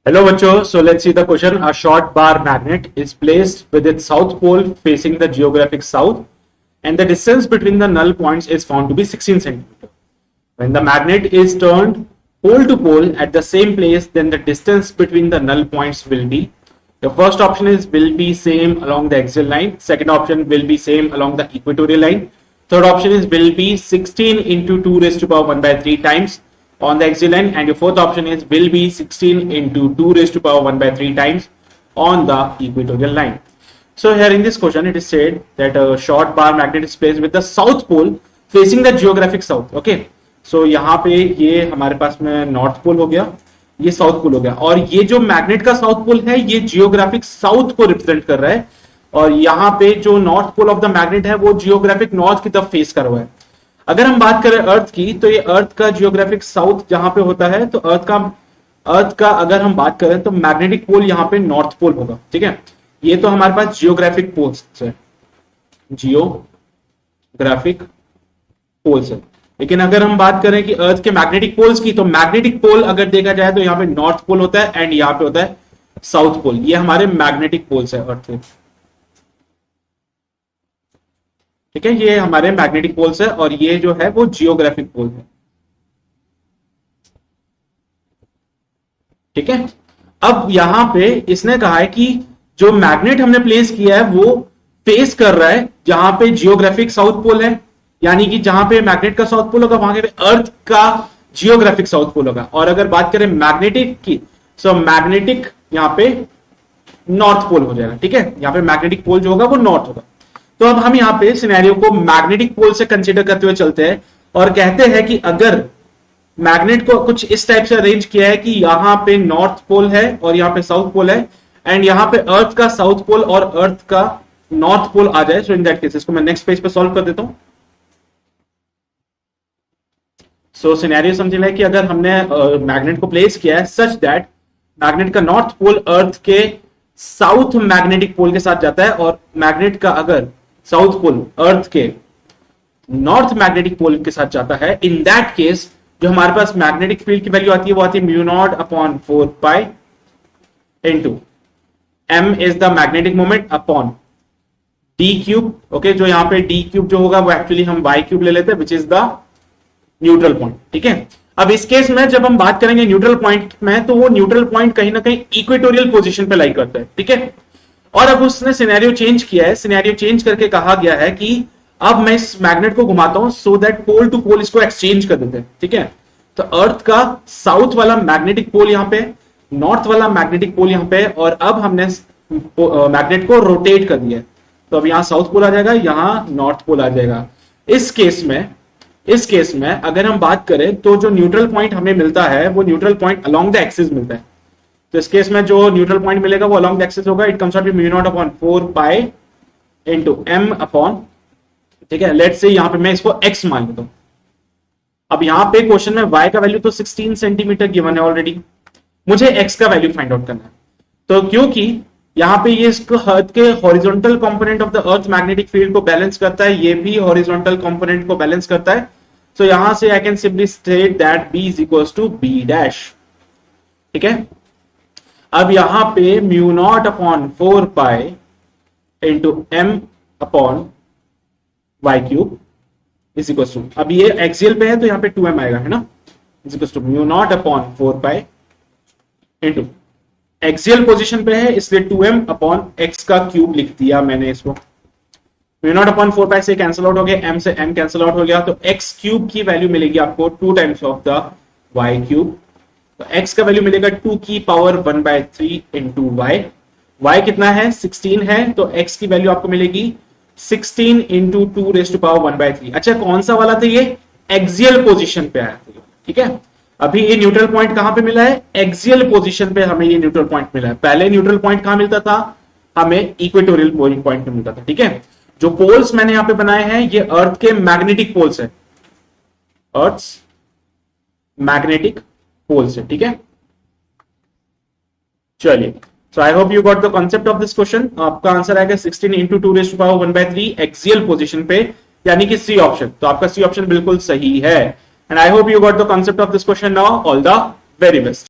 Hello bachcho, so let's see the question. A short bar magnet is placed with its south pole facing the geographic south and the distance between the null points is found to be 16 centimeter. When the magnet is turned pole to pole at the same place, then the distance between the null points will be, the first option is will be same along the axial line, second option will be same along the equatorial line, third option is will be 16 into 2 raised to power 1 by 3 times on the axial line, and your fourth option is will be 16 into 2 raised to power 1 by 3 times on the equatorial line. So here in this question it is said that a short bar magnet is placed with the south pole facing the geographic south. Okay, so यहाँ पे ये हमारे पास में north pole हो गया, ये south pole हो गया, और ये जो मैग्नेट का साउथ पोल है ये जियोग्राफिक साउथ को रिप्रेजेंट कर रहा है, और यहाँ पे जो north pole of the magnet है वो जियोग्राफिक नॉर्थ की तरफ फेस कर हुआ है. अगर हम बात करें अर्थ की, तो ये अर्थ का जियोग्राफिक साउथ जहां पे होता है, तो अर्थ का अगर हम बात करें तो मैग्नेटिक पोल यहाँ पे नॉर्थ पोल होगा. ठीक है, ये तो हमारे पास जियोग्राफिक पोल्स है, जियोग्राफिक पोल्स है. लेकिन अगर हम बात करें कि अर्थ के मैग्नेटिक पोल्स की, तो मैग्नेटिक पोल अगर देखा जाए तो यहाँ पे नॉर्थ पोल होता है एंड यहाँ पे होता है साउथ पोल. ये हमारे मैग्नेटिक पोल्स है अर्थ के. ठीक है, ये हमारे मैग्नेटिक पोल्स है और ये जो है वो जियोग्राफिक पोल है. ठीक है, अब यहां पे इसने कहा है कि जो मैग्नेट हमने प्लेस किया है वो फेस कर रहा है जहां पे जियोग्राफिक साउथ पोल है, यानी कि जहां पे मैग्नेट का साउथ पोल होगा वहां पे अर्थ का जियोग्राफिक साउथ पोल होगा. और अगर बात करें मैग्नेटिक की, सो मैग्नेटिक यहां पे नॉर्थ पोल हो जाएगा. ठीक है, यहां पे मैग्नेटिक पोल जो होगा वो नॉर्थ होगा. तो अब हम यहाँ पे सिनेरियो को मैग्नेटिक पोल से कंसीडर करते हुए चलते हैं और कहते हैं कि अगर मैग्नेट को कुछ इस टाइप से अरेंज किया है कि यहाँ पे नॉर्थ पोल है और यहाँ पे साउथ पोल है, एंड यहाँ पे अर्थ का साउथ पोल और अर्थ का नॉर्थ पोल आ जाए. सो इन दैट केस इसको मैं नेक्स्ट पेज पे सॉल्व कर देता हूं. सो सिनेरियो समझ लें कि अगर हमने मैग्नेट को प्लेस किया है सच दैट मैग्नेट का नॉर्थ पोल अर्थ के साउथ मैग्नेटिक पोल के साथ जाता है और मैग्नेट का अगर साउथ पोल अर्थ के नॉर्थ मैग्नेटिक पोल के साथ जाता है, इन दैट केस जो हमारे पास मैग्नेटिक फील्ड की वैल्यू आती है वो आती है mu nought upon 4 pi into m is the magnetic moment upon d cube. Okay, जो यहां पे d क्यूब जो होगा वो एक्चुअली हम y क्यूब ले लेते हैं which is the neutral point. ठीक है, अब इस केस में जब हम बात करेंगे न्यूट्रल पॉइंट में, तो वो न्यूट्रल पॉइंट कहीं ना कहीं इक्वेटोरियल पोजीशन पे लाई करता है. ठीक है, और अब उसने सिनेरियो चेंज किया है. सिनेरियो चेंज करके कहा गया है कि अब मैं इस मैग्नेट को घुमाता हूं सो दैट पोल टू पोल इसको एक्सचेंज कर देते हैं. ठीक है, तो अर्थ का साउथ वाला मैग्नेटिक पोल यहां पे, नॉर्थ वाला मैग्नेटिक पोल यहां पे, और अब हमने मैग्नेट को रोटेट कर दिया है. तो अब यहां साउथ पोल आ जाएगा, यहां नॉर्थ पोल आ जाएगा. इस केस में अगर हम बात करें तो जो न्यूट्रल पॉइंट हमें मिलता है वो neutral point along the axis मिलता है. तो इस केस में जो न्यूट्रल पॉइंट मिलेगा वो अलोंग द एक्सिस होगा. It comes out to mu nought upon 4 pi into m upon, ठीक है, लेट्स से यहां पे मैं इसको x मान लेता हूं. अब यहां पे क्वेश्चन में y का वैल्यू तो 16 सेंटीमीटर गिवन है ऑलरेडी, मुझे x का वैल्यू फाइंड आउट करना है. तो क्योंकि यहां पे ये इसको अर्थ के horizontal component of the earth magnetic field को बैलेंस करता है, ये भी हॉरिजॉन्टल कंपोनेंट को बैलेंस करता है. सो यहां से I can simply state that b is equal to b dash. ठीक है, अब यहां पे mu nought upon 4 pi into m upon y cube is equal to, अब ये एक्सियल पे है तो यहां पे 2m आएगा, है ना, is equal to mu nought upon 4 pi into axial position पे है इसलिए 2m अपॉन x का क्यूब लिख दिया मैंने इसको. म्यू नॉट अपॉन 4 पाई से कैंसिल आउट हो गया, m से m कैंसिल आउट हो गया, तो x क्यूब की वैल्यू मिलेगी आपको 2 times of the y cube. तो x का वैल्यू मिलेगा 2 की पावर 1 बाय 3 इंटू y कितना है 16 है, तो x की वैल्यू आपको मिलेगी 16 into 2 raise to power 1 by 3. अच्छा, कौन सा वाला था ये, एक्सियल पोजीशन पे आया था. ठीक है, अभी ये न्यूट्रल पॉइंट कहां पे मिला है, एक्सियल पोजीशन पे हमें ये न्यूट्रल पॉइंट मिला है. पहले न्यूट्रल पॉइंट कहां मिलता था, हमें इक्वेटोरियल पॉइंट पे मिलता था. ठीक है, जो पोल्स मैंने यहां पे बनाए हैं ये अर्थ के मैग्नेटिक पोल्स है, अर्थ मैग्नेटिक पोल्स है. ठीक है, चलिए, so I hope you got the concept of this question. आपका आंसर आएगा 16 into 2 raise to power 1 by 3 axial position पे, यानी कि सी ऑप्शन. तो आपका सी ऑप्शन बिल्कुल सही है. And I hope you got the concept of this question now. All the very best.